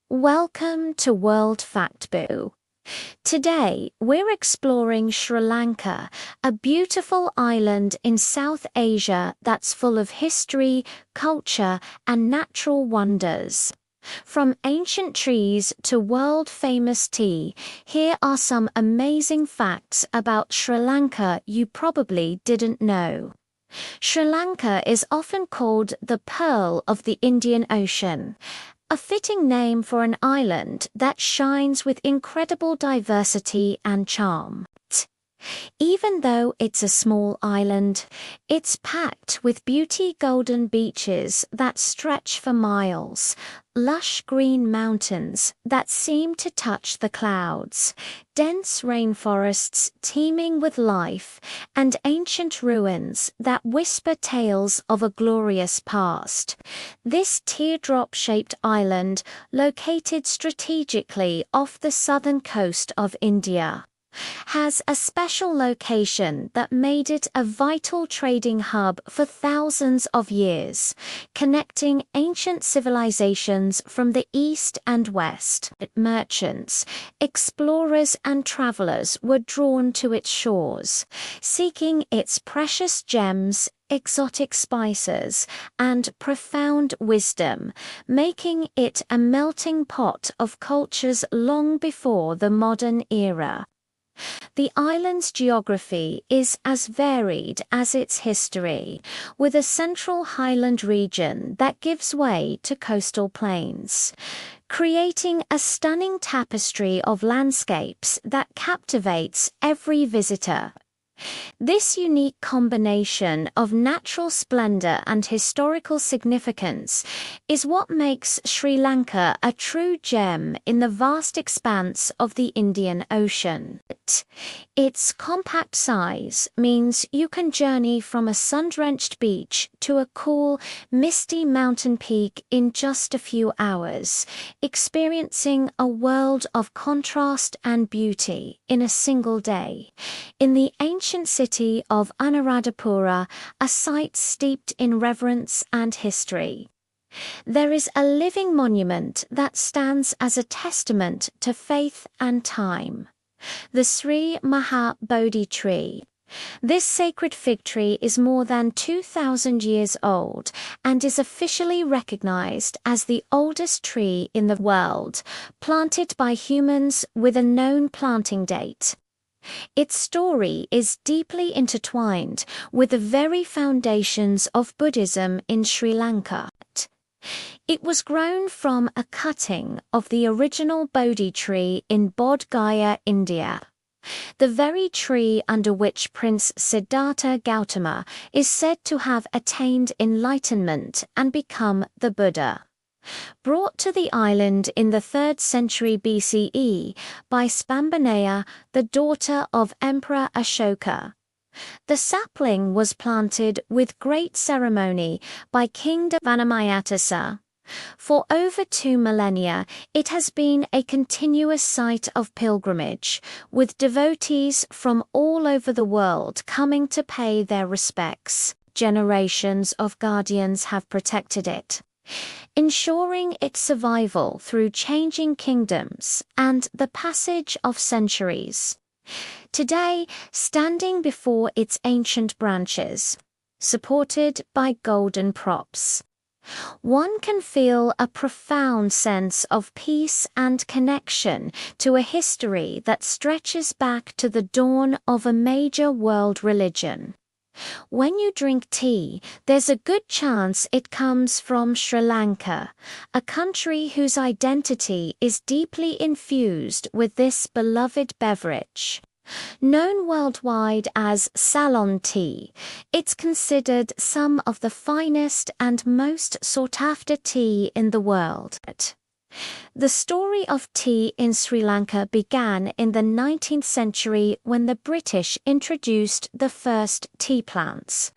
Welcome to World Factboox. Today, we're exploring Sri Lanka, a beautiful island in South Asia that's full of history, culture, and natural wonders. From ancient trees to world-famous tea, here are some amazing facts about Sri Lanka you probably didn't know. Sri Lanka is often called the Pearl of the Indian Ocean, a fitting name for an island that shines with incredible diversity and charm. Even though it's a small island, it's packed with golden beaches that stretch for miles, lush green mountains that seem to touch the clouds, dense rainforests teeming with life, and ancient ruins that whisper tales of a glorious past. This teardrop-shaped island, located strategically off the southern coast of India, has a special location that made it a vital trading hub for thousands of years, connecting ancient civilizations from the east and west. Merchants, explorers, and travelers were drawn to its shores, seeking its precious gems, exotic spices, and profound wisdom, making it a melting pot of cultures long before the modern era. The island's geography is as varied as its history, with a central highland region that gives way to coastal plains, creating a stunning tapestry of landscapes that captivates every visitor. This unique combination of natural splendor and historical significance is what makes Sri Lanka a true gem in the vast expanse of the Indian Ocean. Its compact size means you can journey from a sun-drenched beach to a cool, misty mountain peak in just a few hours, experiencing a world of contrast and beauty in a single day. In the ancient city of Anuradhapura, a site steeped in reverence and history, there is a living monument that stands as a testament to faith and time: the Sri Maha Bodhi tree. This sacred fig tree is more than 2,000 years old and is officially recognized as the oldest tree in the world, planted by humans with a known planting date. Its story is deeply intertwined with the very foundations of Buddhism in Sri Lanka. It was grown from a cutting of the original Bodhi tree in Bodh Gaya, India, the very tree under which Prince Siddhartha Gautama is said to have attained enlightenment and become the Buddha. Brought to the island in the 3rd century BCE by Spambaneya, the daughter of Emperor Ashoka. The sapling was planted with great ceremony by King Devanamayatasa. For over 2 millennia, it has been a continuous site of pilgrimage, with devotees from all over the world coming to pay their respects. Generations of guardians have protected it, ensuring its survival through changing kingdoms and the passage of centuries. Today, standing before its ancient branches, supported by golden props, one can feel a profound sense of peace and connection to a history that stretches back to the dawn of a major world religion. When you drink tea, there's a good chance it comes from Sri Lanka, a country whose identity is deeply infused with this beloved beverage. Known worldwide as Ceylon tea, it's considered some of the finest and most sought-after tea in the world. The story of tea in Sri Lanka began in the 19th century when the British introduced the first tea plants,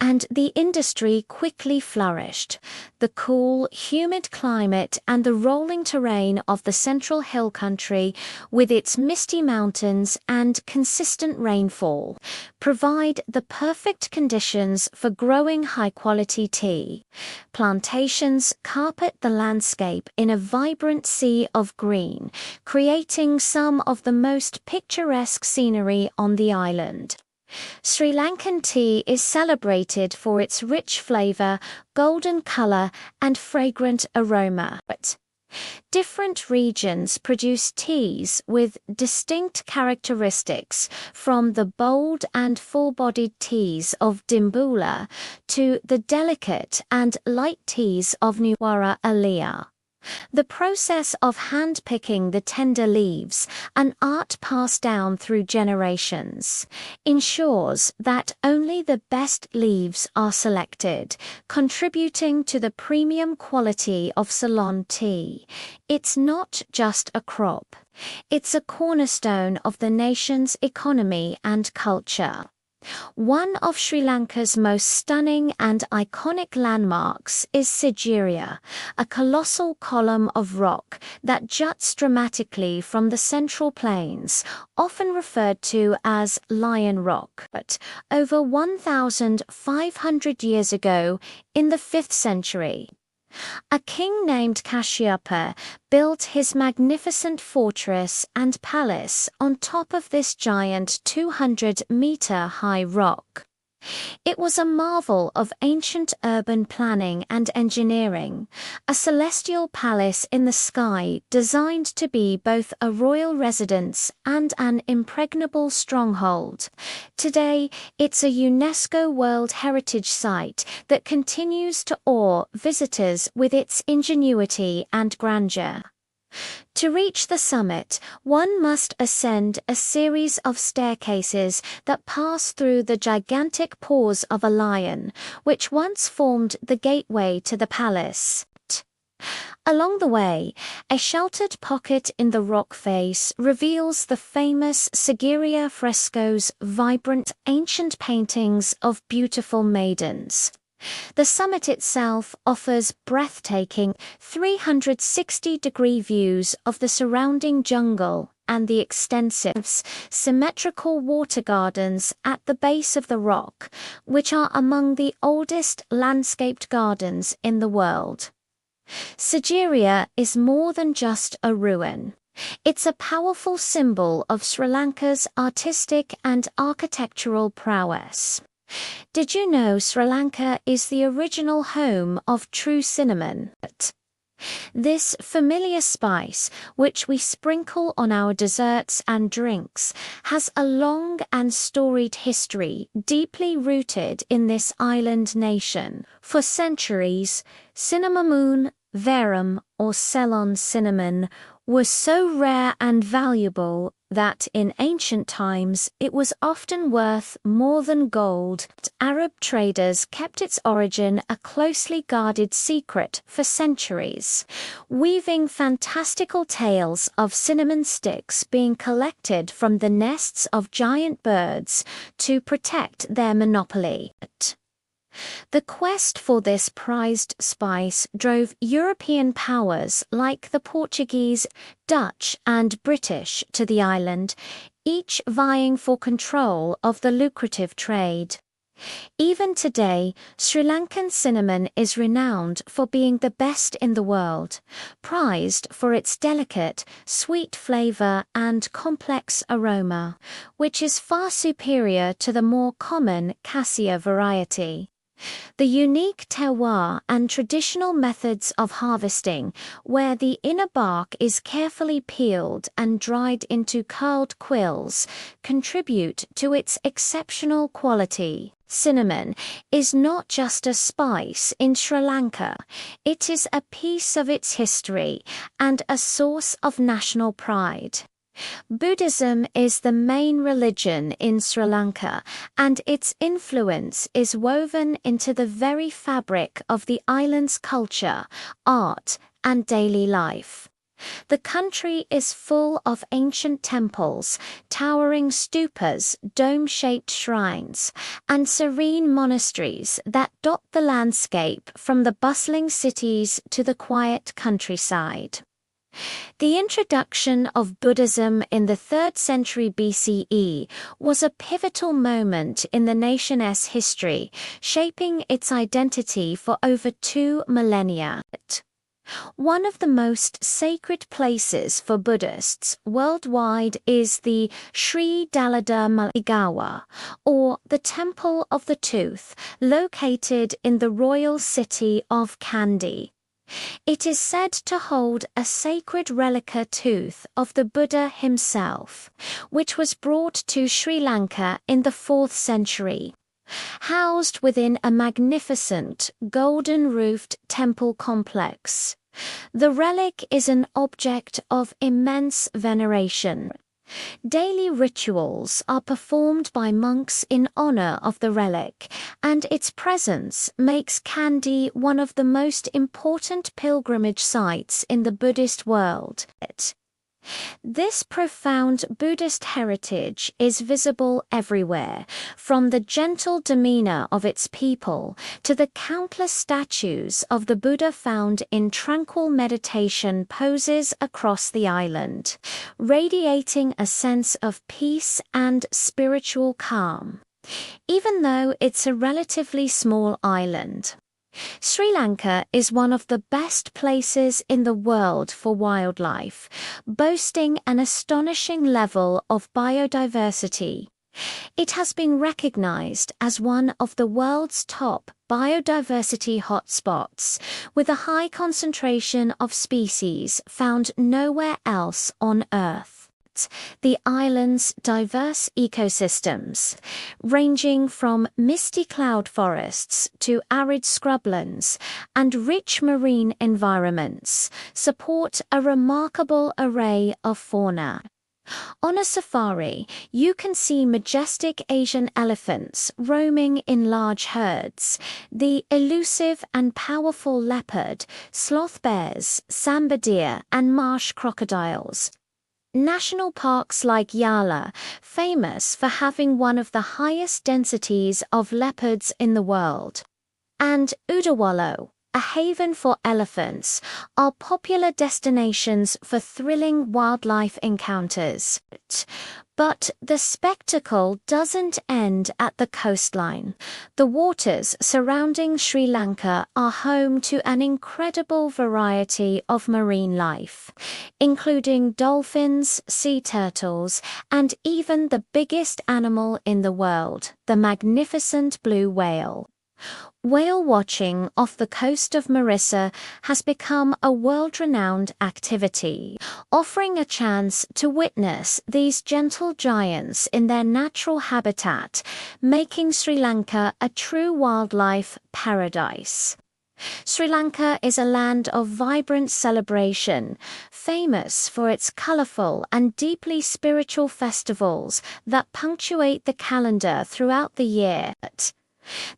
and the industry quickly flourished. The cool, humid climate and the rolling terrain of the central hill country, with its misty mountains and consistent rainfall, provide the perfect conditions for growing high-quality tea. Plantations carpet the landscape in a vibrant sea of green, creating some of the most picturesque scenery on the island. Sri Lankan tea is celebrated for its rich flavor, golden color, and fragrant aroma. Different regions produce teas with distinct characteristics, from the bold and full-bodied teas of Dimbula to the delicate and light teas of Nuwara Eliya. The process of hand-picking the tender leaves, an art passed down through generations, ensures that only the best leaves are selected, contributing to the premium quality of Ceylon tea. It's not just a crop. It's a cornerstone of the nation's economy and culture. One of Sri Lanka's most stunning and iconic landmarks is Sigiriya, a colossal column of rock that juts dramatically from the central plains, often referred to as Lion Rock. But over 1,500 years ago, in the 5th century, a king named Kashyapa built his magnificent fortress and palace on top of this giant 200-meter-high rock. It was a marvel of ancient urban planning and engineering, a celestial palace in the sky designed to be both a royal residence and an impregnable stronghold. Today, it's a UNESCO World Heritage Site that continues to awe visitors with its ingenuity and grandeur. To reach the summit, one must ascend a series of staircases that pass through the gigantic paws of a lion, which once formed the gateway to the palace. Along the way, a sheltered pocket in the rock face reveals the famous Sigiriya frescoes, vibrant ancient paintings of beautiful maidens. The summit itself offers breathtaking 360-degree views of the surrounding jungle and the extensive, symmetrical water gardens at the base of the rock, which are among the oldest landscaped gardens in the world. Sigiriya is more than just a ruin. It's a powerful symbol of Sri Lanka's artistic and architectural prowess. Did you know Sri Lanka is the original home of true cinnamon? This familiar spice, which we sprinkle on our desserts and drinks, has a long and storied history deeply rooted in this island nation. For centuries, cinnamon, verum, or Ceylon cinnamon was so rare and valuable that in ancient times it was often worth more than gold. Arab traders kept its origin a closely guarded secret for centuries, weaving fantastical tales of cinnamon sticks being collected from the nests of giant birds to protect their monopoly. The quest for this prized spice drove European powers like the Portuguese, Dutch, and British to the island, each vying for control of the lucrative trade. Even today, Sri Lankan cinnamon is renowned for being the best in the world, prized for its delicate, sweet flavor and complex aroma, which is far superior to the more common cassia variety. The unique terroir and traditional methods of harvesting, where the inner bark is carefully peeled and dried into curled quills, contribute to its exceptional quality. Cinnamon is not just a spice in Sri Lanka, it is a piece of its history and a source of national pride. Buddhism is the main religion in Sri Lanka, and its influence is woven into the very fabric of the island's culture, art, and daily life. The country is full of ancient temples, towering stupas, dome-shaped shrines, and serene monasteries that dot the landscape from the bustling cities to the quiet countryside. The introduction of Buddhism in the 3rd century BCE was a pivotal moment in the nation's history, shaping its identity for over 2 millennia. One of the most sacred places for Buddhists worldwide is the Sri Dalada Maligawa, or the Temple of the Tooth, located in the royal city of Kandy. It is said to hold a sacred relica tooth of the Buddha himself, which was brought to Sri Lanka in the 4th century. Housed within a magnificent, golden-roofed temple complex. The relic is an object of immense veneration. Daily rituals are performed by monks in honor of the relic, and its presence makes Kandy one of the most important pilgrimage sites in the Buddhist world. This profound Buddhist heritage is visible everywhere, from the gentle demeanor of its people to the countless statues of the Buddha found in tranquil meditation poses across the island, radiating a sense of peace and spiritual calm. Even though it's a relatively small island, Sri Lanka is one of the best places in the world for wildlife, boasting an astonishing level of biodiversity. It has been recognized as one of the world's top biodiversity hotspots, with a high concentration of species found nowhere else on Earth. The island's diverse ecosystems, ranging from misty cloud forests to arid scrublands and rich marine environments, support a remarkable array of fauna. On a safari, you can see majestic Asian elephants roaming in large herds, the elusive and powerful leopard, sloth bears, sambar deer, and marsh crocodiles. National parks like Yala, famous for having one of the highest densities of leopards in the world, and Udawallo, a haven for elephants, are popular destinations for thrilling wildlife encounters. But the spectacle doesn't end at the coastline. The waters surrounding Sri Lanka are home to an incredible variety of marine life, including dolphins, sea turtles, and even the biggest animal in the world, the magnificent blue whale. Whale watching off the coast of Marissa has become a world-renowned activity, offering a chance to witness these gentle giants in their natural habitat, making Sri Lanka a true wildlife paradise. Sri Lanka is a land of vibrant celebration, famous for its colorful and deeply spiritual festivals that punctuate the calendar throughout the year.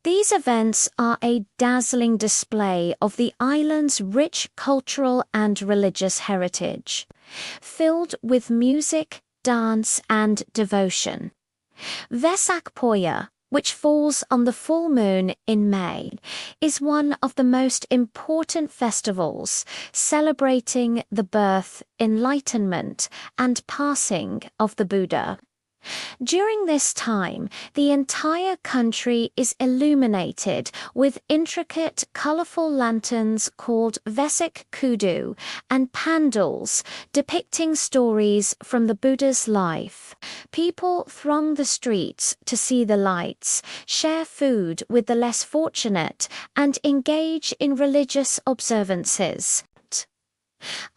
These events are a dazzling display of the island's rich cultural and religious heritage, filled with music, dance, and devotion. Vesak Poya, which falls on the full moon in May, is one of the most important festivals, celebrating the birth, enlightenment, and passing of the Buddha. During this time, the entire country is illuminated with intricate, colorful lanterns called Vesak Kudu and pandals depicting stories from the Buddha's life. People throng the streets to see the lights, share food with the less fortunate, and engage in religious observances.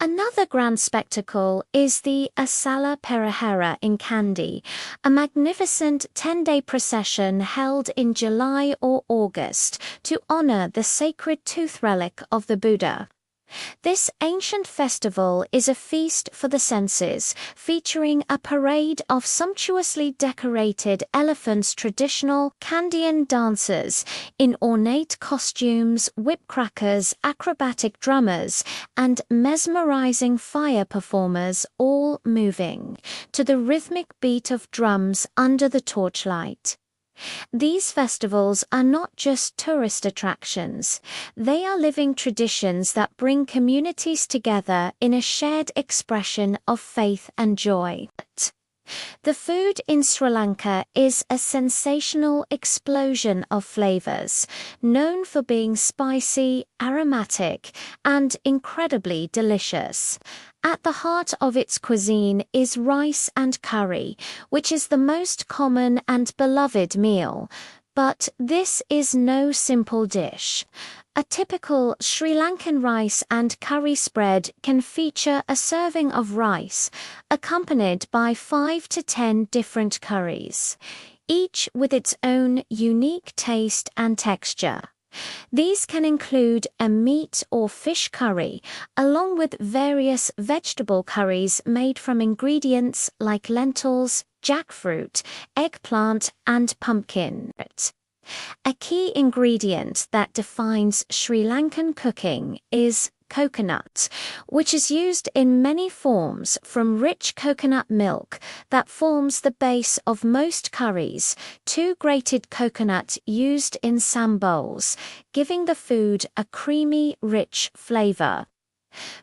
Another grand spectacle is the Asala Perahera in Kandy, a magnificent 10-day procession held in July or August to honor the sacred tooth relic of the Buddha. This ancient festival is a feast for the senses, featuring a parade of sumptuously decorated elephants, traditional Kandyan dancers in ornate costumes, whipcrackers, acrobatic drummers, and mesmerizing fire performers, all moving to the rhythmic beat of drums under the torchlight. These festivals are not just tourist attractions, they are living traditions that bring communities together in a shared expression of faith and joy. The food in Sri Lanka is a sensational explosion of flavors, known for being spicy, aromatic, and incredibly delicious. At the heart of its cuisine is rice and curry, which is the most common and beloved meal. But this is no simple dish. A typical Sri Lankan rice and curry spread can feature a serving of rice, accompanied by 5 to 10 different curries, each with its own unique taste and texture. These can include a meat or fish curry, along with various vegetable curries made from ingredients like lentils, jackfruit, eggplant, and pumpkin. A key ingredient that defines Sri Lankan cooking is coconut, which is used in many forms, from rich coconut milk that forms the base of most curries to grated coconut used in some bowls, giving the food a creamy, rich flavor.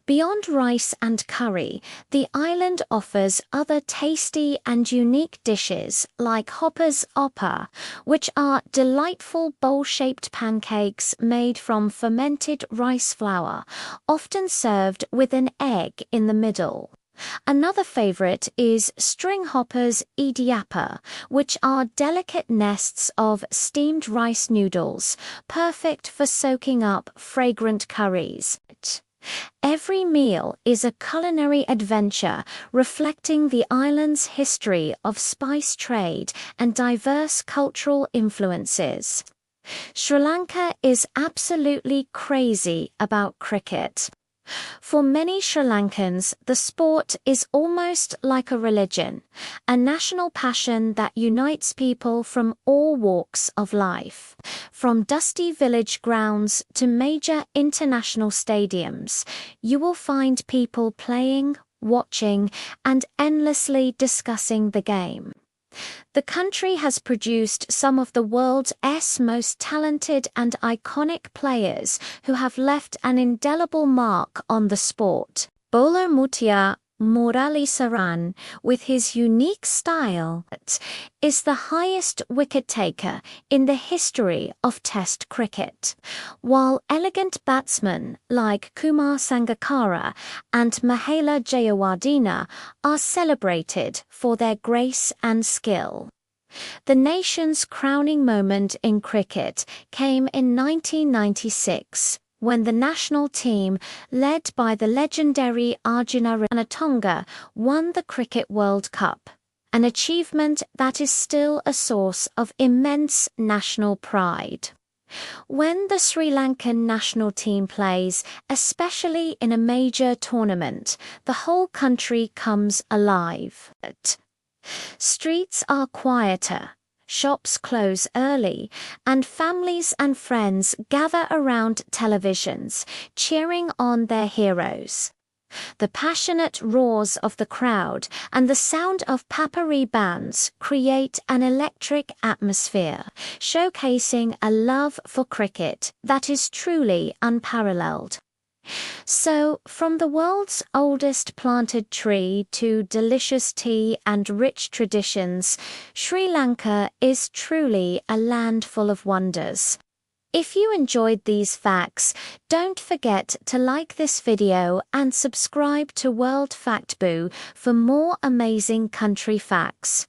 Beyond rice and curry, the island offers other tasty and unique dishes like Hopper's Oppa, which are delightful bowl-shaped pancakes made from fermented rice flour, often served with an egg in the middle. Another favorite is string hoppers idiappa, which are delicate nests of steamed rice noodles, perfect for soaking up fragrant curries. Every meal is a culinary adventure reflecting the island's history of spice trade and diverse cultural influences. Sri Lanka is absolutely crazy about cricket. For many Sri Lankans, the sport is almost like a religion, a national passion that unites people from all walks of life. From dusty village grounds to major international stadiums, you will find people playing, watching, and endlessly discussing the game. The country has produced some of the world's most talented and iconic players who have left an indelible mark on the sport. Bowler Mutia Muralisaran, with his unique style, is the highest wicket-taker in the history of Test cricket, while elegant batsmen like Kumar Sangakkara and Mahela Jayawardene are celebrated for their grace and skill. The nation's crowning moment in cricket came in 1996, when the national team, led by the legendary Arjuna Ranatunga, won the Cricket World Cup, an achievement that is still a source of immense national pride. When the Sri Lankan national team plays, especially in a major tournament, the whole country comes alive. Streets are quieter, shops close early, and families and friends gather around televisions, cheering on their heroes. The passionate roars of the crowd and the sound of papari bands create an electric atmosphere, showcasing a love for cricket that is truly unparalleled. So, from the world's oldest planted tree to delicious tea and rich traditions, Sri Lanka is truly a land full of wonders. If you enjoyed these facts, don't forget to like this video and subscribe to World Factboox for more amazing country facts.